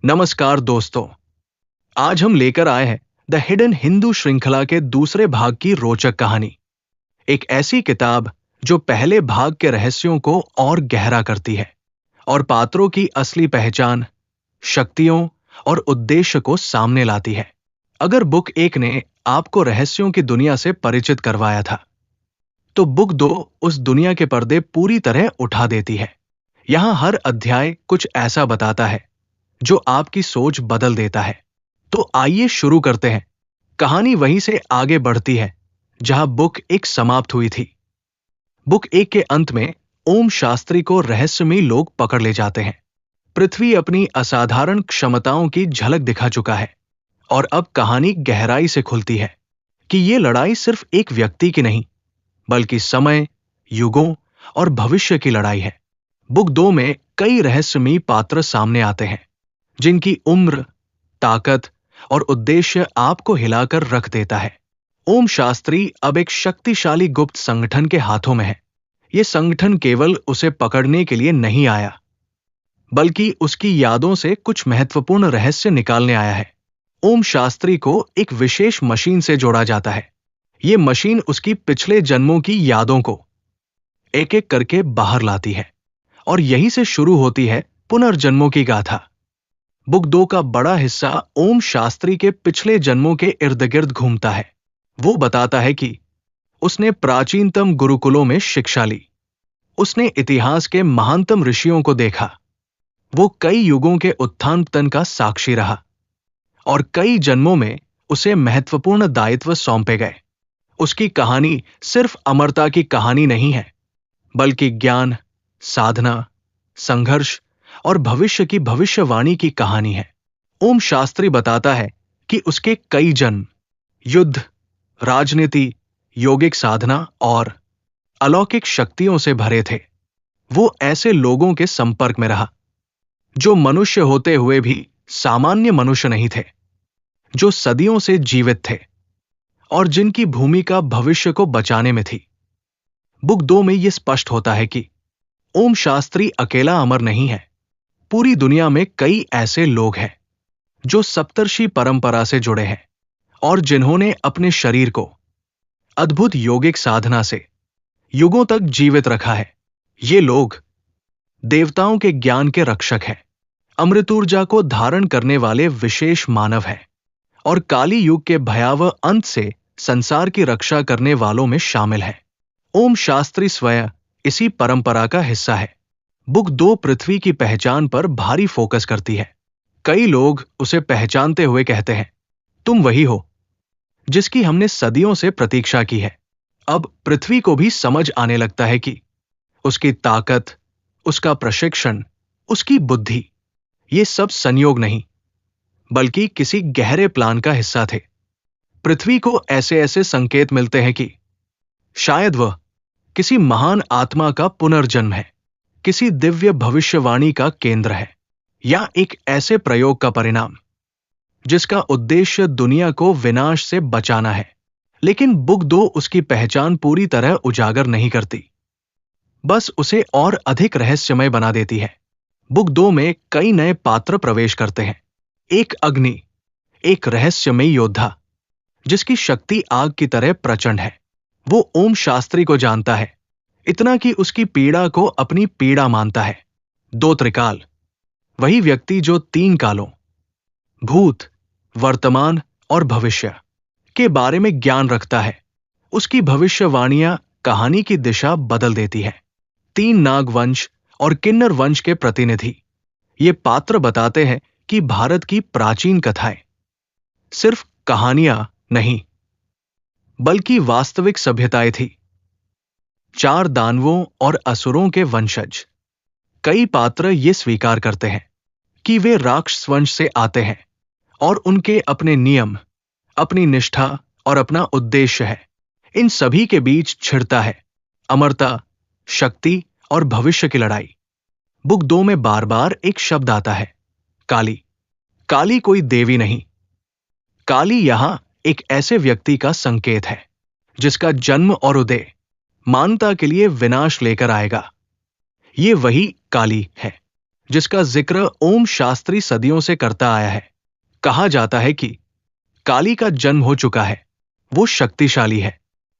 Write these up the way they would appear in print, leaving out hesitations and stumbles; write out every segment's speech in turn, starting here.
नमस्कार दोस्तों। आज हम लेकर आए हैं द हिडन हिंदू श्रृंखला के दूसरे भाग की रोचक कहानी। एक ऐसी किताब जो पहले भाग के रहस्यों को और गहरा करती है और पात्रों की असली पहचान, शक्तियों और उद्देश्य को सामने लाती है। अगर बुक एक ने आपको रहस्यों की दुनिया से परिचित करवाया था, तो बुक दो उस दुनिया के पर्दे पूरी तरह उठा देती है। यहां हर अध्याय कुछ ऐसा बताता है जो आपकी सोच बदल देता है। तो आइए शुरू करते हैं। कहानी वहीं से आगे बढ़ती है जहां बुक एक समाप्त हुई थी। बुक एक के अंत में ओम शास्त्री को रहस्यमयी लोग पकड़ ले जाते हैं। पृथ्वी अपनी असाधारण क्षमताओं की झलक दिखा चुका है और अब कहानी गहराई से खुलती है कि ये लड़ाई सिर्फ एक व्यक्ति की नहीं, बल्कि समय, युगों और भविष्य की लड़ाई है। बुक 2 में कई रहस्यमयी पात्र सामने आते हैं जिनकी उम्र, ताकत और उद्देश्य आपको हिलाकर रख देता है। ओम शास्त्री अब एक शक्तिशाली गुप्त संगठन के हाथों में है। यह संगठन केवल उसे पकड़ने के लिए नहीं आया, बल्कि उसकी यादों से कुछ महत्वपूर्ण रहस्य निकालने आया है। ओम शास्त्री को एक विशेष मशीन से जोड़ा जाता है। यह मशीन उसकी पिछले जन्मों की यादों को एक एक करके बाहर लाती है और यहीं से शुरू होती है पुनर्जन्मों की गाथा। बुक 2 का बड़ा हिस्सा ओम शास्त्री के पिछले जन्मों के इर्द गिर्द घूमता है। वो बताता है कि उसने प्राचीनतम गुरुकुलों में शिक्षा ली, उसने इतिहास के महानतम ऋषियों को देखा, वो कई युगों के उत्थान पतन का साक्षी रहा और कई जन्मों में उसे महत्वपूर्ण दायित्व सौंपे गए। उसकी कहानी सिर्फ अमरता की कहानी नहीं है, बल्कि ज्ञान, साधना, संघर्ष और भविष्य की भविष्यवाणी की कहानी है। ओम शास्त्री बताता है कि उसके कई जन्म युद्ध, राजनीति, योगिक साधना और अलौकिक शक्तियों से भरे थे। वो ऐसे लोगों के संपर्क में रहा जो मनुष्य होते हुए भी सामान्य मनुष्य नहीं थे, जो सदियों से जीवित थे और जिनकी भूमिका भविष्य को बचाने में थी। बुक 2 में यह स्पष्ट होता है कि ओम शास्त्री अकेला अमर नहीं है। पूरी दुनिया में कई ऐसे लोग हैं जो सप्तर्षि परंपरा से जुड़े हैं और जिन्होंने अपने शरीर को अद्भुत योगिक साधना से युगों तक जीवित रखा है। ये लोग देवताओं के ज्ञान के रक्षक हैं, अमृत ऊर्जा को धारण करने वाले विशेष मानव हैं और काली युग के भयावह अंत से संसार की रक्षा करने वालों में शामिल हैं। ओम शास्त्री स्वयं इसी परंपरा का हिस्सा है। बुक 2 पृथ्वी की पहचान पर भारी फोकस करती है। कई लोग उसे पहचानते हुए कहते हैं, तुम वही हो जिसकी हमने सदियों से प्रतीक्षा की है। अब पृथ्वी को भी समझ आने लगता है कि उसकी ताकत, उसका प्रशिक्षण, उसकी बुद्धि, ये सब संयोग नहीं, बल्कि किसी गहरे प्लान का हिस्सा थे। पृथ्वी को ऐसे ऐसे संकेत मिलते हैं कि शायद वह किसी महान आत्मा का पुनर्जन्म है, किसी दिव्य भविष्यवाणी का केंद्र है, या एक ऐसे प्रयोग का परिणाम जिसका उद्देश्य दुनिया को विनाश से बचाना है। लेकिन बुक 2 उसकी पहचान पूरी तरह उजागर नहीं करती, बस उसे और अधिक रहस्यमय बना देती है। बुक 2 में कई नए पात्र प्रवेश करते हैं। एक अग्नि, एक रहस्यमयी योद्धा जिसकी शक्ति आग की तरह प्रचंड है। वो ओम शास्त्री को जानता है, इतना कि उसकी पीड़ा को अपनी पीड़ा मानता है। 2 त्रिकाल, वही व्यक्ति जो 3 कालों, भूत, वर्तमान और भविष्य के बारे में ज्ञान रखता है। उसकी भविष्यवाणियां कहानी की दिशा बदल देती है। 3 नागवंश और किन्नर वंश के प्रतिनिधि, ये पात्र बताते हैं कि भारत की प्राचीन कथाएं सिर्फ कहानियां नहीं, बल्कि वास्तविक सभ्यताएं थी। 4 दानवों और असुरों के वंशज। कई पात्र ये स्वीकार करते हैं कि वे राक्षस वंश से आते हैं और उनके अपने नियम, अपनी निष्ठा और अपना उद्देश्य है। इन सभी के बीच छिड़ता है अमरता, शक्ति और भविष्य की लड़ाई। बुक 2 में बार बार एक शब्द आता है, काली। काली कोई देवी नहीं, काली यहां एक ऐसे व्यक्ति का संकेत है जिसका जन्म और उदय मानवता के लिए विनाश लेकर आएगा। ये वही काली है जिसका जिक्र ओम शास्त्री सदियों से करता आया है। कहा जाता है कि काली का जन्म हो चुका है, वो शक्तिशाली है,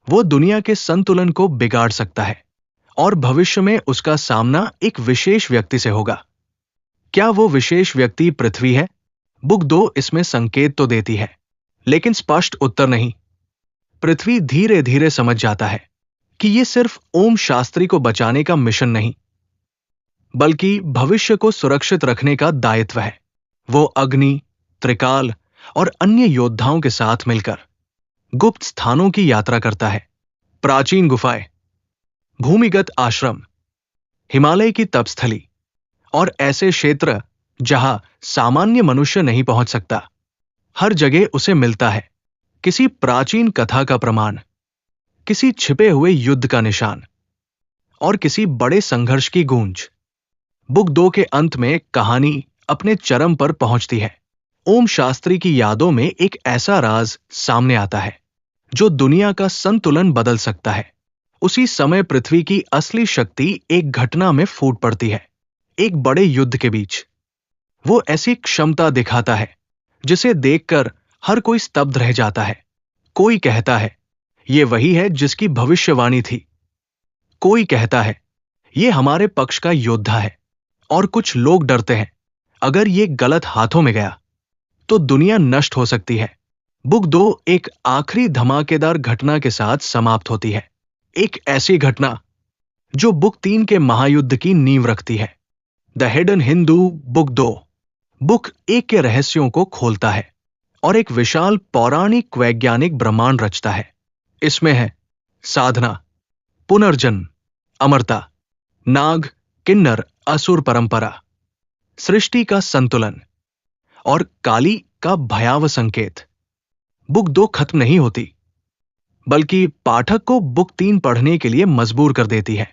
वो दुनिया के संतुलन को बिगाड़ सकता है और भविष्य में उसका सामना एक विशेष व्यक्ति से होगा। क्या वो विशेष व्यक्ति पृथ्वी है? बुक 2 इसमें संकेत तो देती है, लेकिन स्पष्ट उत्तर नहीं। पृथ्वी धीरे धीरे समझ जाता है कि यह सिर्फ ओम शास्त्री को बचाने का मिशन नहीं, बल्कि भविष्य को सुरक्षित रखने का दायित्व है। वो अग्नि, त्रिकाल और अन्य योद्धाओं के साथ मिलकर गुप्त स्थानों की यात्रा करता है। प्राचीन गुफाएं, भूमिगत आश्रम, हिमालय की तपस्थली और ऐसे क्षेत्र जहां सामान्य मनुष्य नहीं पहुंच सकता, हर जगह उसे मिलता है किसी प्राचीन कथा का प्रमाण, किसी छिपे हुए युद्ध का निशान और किसी बड़े संघर्ष की गूंज। बुक 2 के अंत में कहानी अपने चरम पर पहुंचती है। ओम शास्त्री की यादों में एक ऐसा राज सामने आता है जो दुनिया का संतुलन बदल सकता है। उसी समय पृथ्वी की असली शक्ति एक घटना में फूट पड़ती है, एक बड़े युद्ध के बीच। वो ऐसी क्षमता दिखाता है जिसे देखकर हर कोई स्तब्ध रह जाता है। कोई कहता है ये वही है जिसकी भविष्यवाणी थी, कोई कहता है ये हमारे पक्ष का योद्धा है, और कुछ लोग डरते हैं अगर ये गलत हाथों में गया तो दुनिया नष्ट हो सकती है। बुक 2 एक आखिरी धमाकेदार घटना के साथ समाप्त होती है, एक ऐसी घटना जो बुक 3 के महायुद्ध की नींव रखती है। The hidden Hindu book 2 book 1 के रहस्यों को खोलता है और एक विशाल पौराणिक वैज्ञानिक ब्रह्मांड रचता है। इसमें है साधना, पुनर्जन्म, अमरता, नाग, किन्नर, असुर परंपरा, सृष्टि का संतुलन और काली का भयावह संकेत। बुक 2 खत्म नहीं होती, बल्कि पाठक को बुक 3 पढ़ने के लिए मजबूर कर देती है।